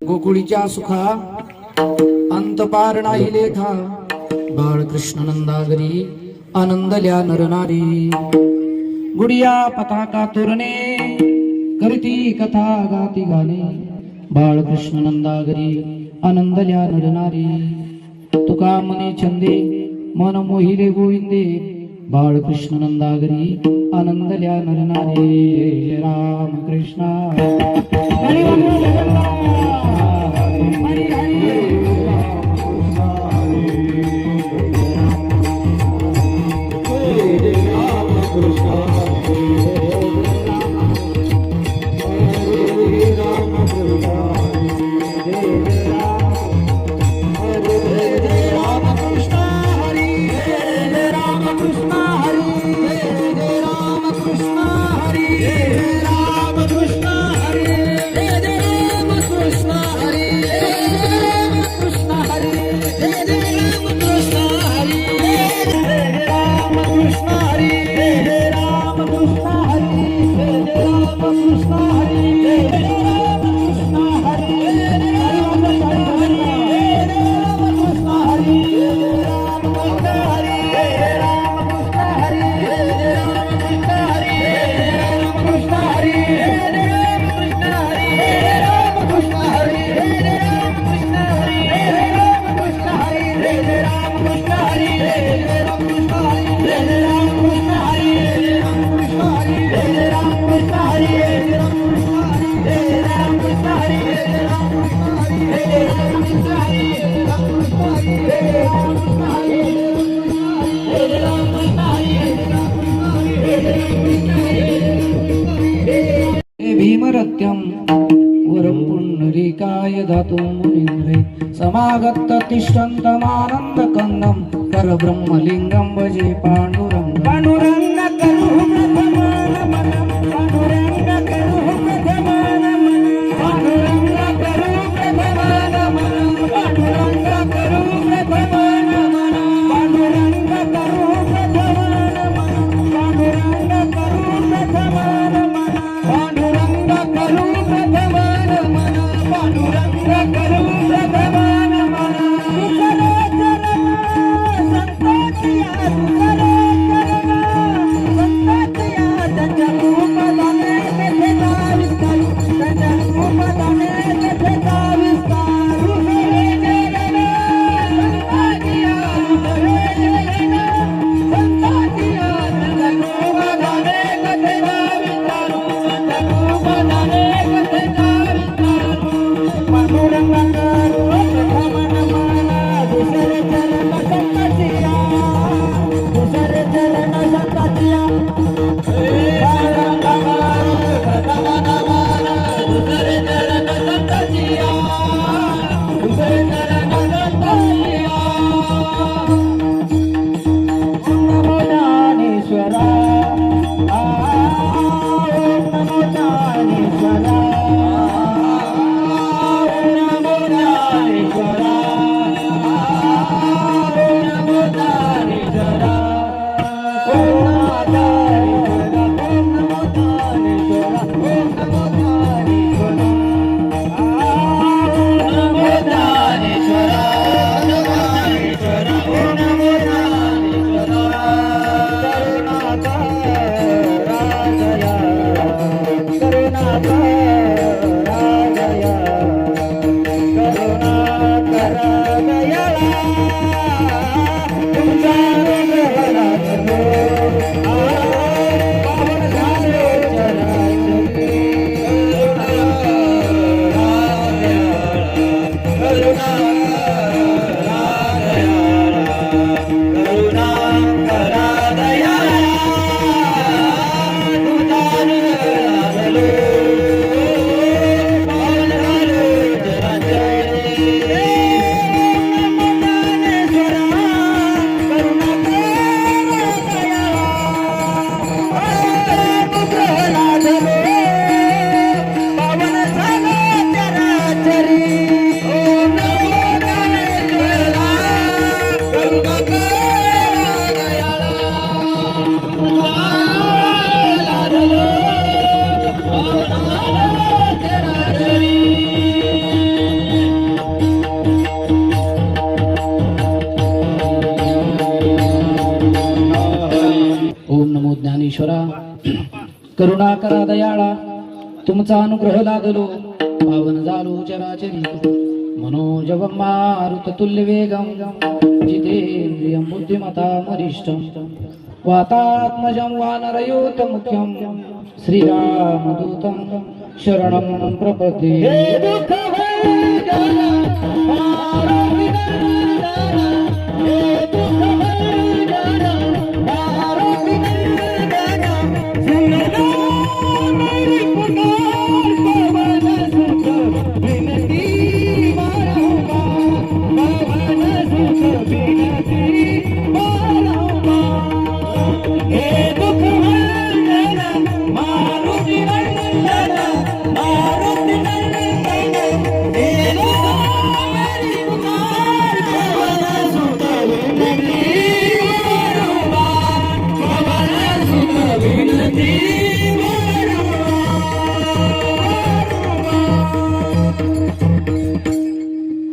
गोकुळीच्या सुखा अंत पार नाही लेखा, बाळकृष्ण नंदागरी आनंदल्या नरनारी. गुडिया पताका तोरणे करती कथा गाती गाणे, बाळकृष्ण नंदागरी आनंदल्या नरनारी. तुका मने छंदे मन मोहिले गोविंदे, बाळकृष्ण नंदागरी आनंदल्या नरनारी. राम कृष्ण हरी नित्यं वरं पुण्डरीकाय दातुं मुनीन्द्रे समागत तिष्ठन्तमानन्दकन्दं परब्रह्मलिङ्गं भजे पाण्डुरङ्गं पांडुरंग करू प्रथमान मनम पांडुरंग करू प्रथमान मनम पांडुरंग करू प्रथमान मनम पांडुरंग करू प्रथमान मनम पांडुरंग करू प्रथमान मनम पांडुरंग करू प्रथमान मनम पांडुरंग करू प्रथमान मनम पांडुरंग करू प्रथमान मनम तुझे चरण संतोषिया तुझे ज्ञानेश्वरा करुणा करा दयाळा तुमचा अनुग्रह लादलो पावन झालो चराचरी मनोजवं मारुततुल्य वेगं जितेन्द्रियं बुद्धिमतां वरिष्ठं वातात्मजं वानरयूत मुख्यं श्रीरामदूतं शरणं प्रपद्ये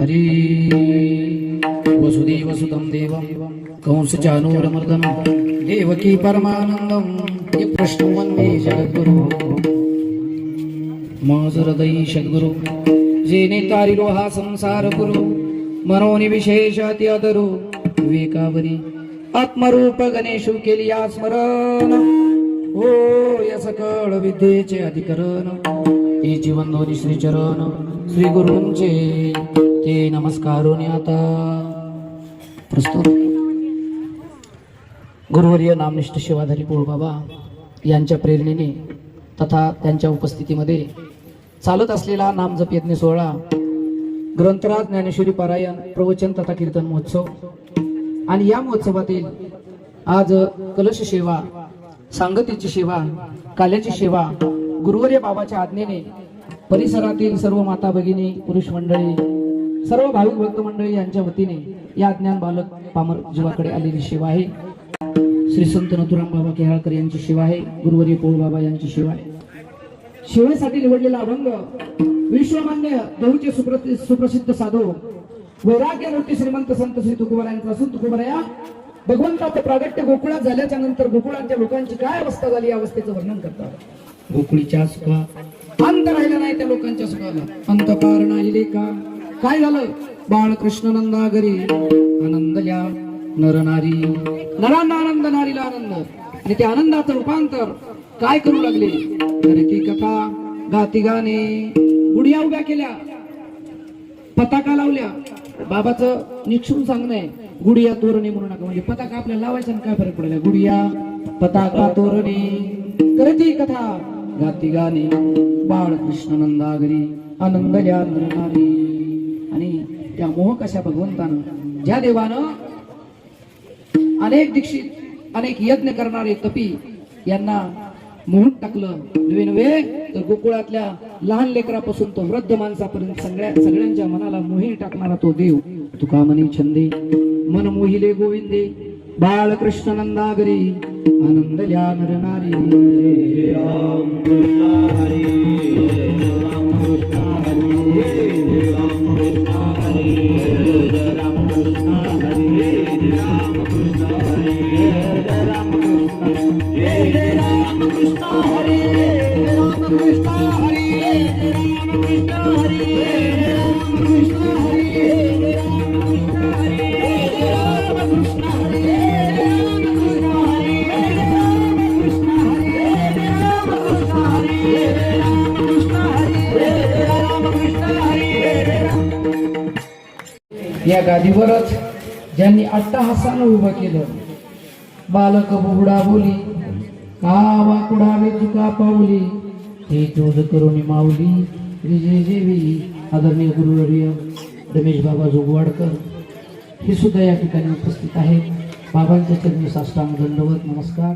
हरी वसुदेवसुतं देवं कंसचानूरमर्दनं देवकी परमानन्दं ये प्रश्न वन्दे जगद्गुरु माझ हृदयी सद्गुरु जेने तारिलो हा संसार गुरु मनोनी विशेषाती आदरू विवेकावरी आत्मरूप गणेशु केली या स्मरण हो या सकळ विद्येचे अधिकरण हे जीवन दोन्ही श्री चरण श्री गुरूंचे ते नमस्कारोनी आता प्रस्तुत गुरुवर्य नामनिष्ठ सेवाधारी पोळ बाबा यांच्या प्रेरणेने तथा त्यांच्या उपस्थितीमध्ये चालत असलेला नाम जप यज्ञ सोहळा, ग्रंथराज ज्ञानेश्वरी पारायण, प्रवचन तथा कीर्तन महोत्सव आणि या महोत्सवातील आज कलश सेवा, सांगतीची सेवा, काल्याची सेवा गुरुवर्य बाबाच्या आज्ञेने परिसरातील सर्व माता भगिनी, पुरुष मंडळी, सर्व भाविक भक्त मंडळी यांच्या वतीने या ज्ञान बालक पामर जीवाकडे आलेली सेवा आहे. श्री संत नथुराम बाबा केहाळकर यांची सेवा आहे. गुरुवर्य पोळ बाबा यांची सेवा आहे. सेवेसाठी निवडलेला अभंग विश्वमान्य देऊचे सुप्रसिद्ध साधू वैराग्य मूर्ती श्रीमंत संत श्री तुकोबरा यांचा असून तुकोबरा भगवंताचं प्रागट्य गोकुळात झाल्याच्या नंतर गोकुळांच्या लोकांची काय अवस्था झाली या अवस्थेचं वर्णन करतात. गोकुळीच्या सुखा अंत राहिला नाही त्या लोकांच्या सुखाला, अंत कारण आले का काय झालं. बाळकृष्ण नंदागरी आनंदल्या नरनारी, नरांना आनंद, नारीला आनंद, आणि त्या आनंदाचं रूपांतर काय करू लागले. तर ती कथा गाती गाणे, गुडिया उभ्या केल्या, पताका लावल्या. बाबाचं निक्षून सांगणं आहे, गुडिया तोरणे म्हणू नका, म्हणजे पताका आपल्याला लावायचा काय फरक पडेल. गुडिया पताका तोरणे करती कथा गाती गाणे, बाळकृष्ण नंदागरी आनंदल्या नरनारी. आणि त्या मोहक अशा भगवंतानं, ज्या देवानं अनेक दीक्षित, अनेक यज्ञ करणारे तपी यांना मोहून टाकलं, नव्हे तर गोकुळातल्या लहान लेकरापासून तो वृद्ध माणसापर्यंत सगळ्यांच्या मनाला मोही टाकणारा तो देव. तुका म्हणे छंदे मन मोहिले गोविंदे, बाळकृष्ण नंदागरी आनंदल्या नरनारी. राम कृष्ण हरी, राम कृष्ण हरी, राम कृष्ण हरी, राम कृष्ण हरी, राम कृष्ण हरी, राम कृष्ण हरी, राम कृष्ण हरी, राम कृष्ण हरी, राम कृष्ण हरी, राम कृष्ण हरी, या गादीवरच ज्यांनी अट्टहासानं उभं केलं. बालक बुबडा बोली, कावा कुडावे तुका पावली, हे चोद करून माऊली. विजय देवी आदरणीय गुरुवर्य रमेश बाबा जोगवाडकर हे सुद्धा या ठिकाणी उपस्थित आहेत. बाबांच्या चरणी साष्टांग दंडवत नमस्कार.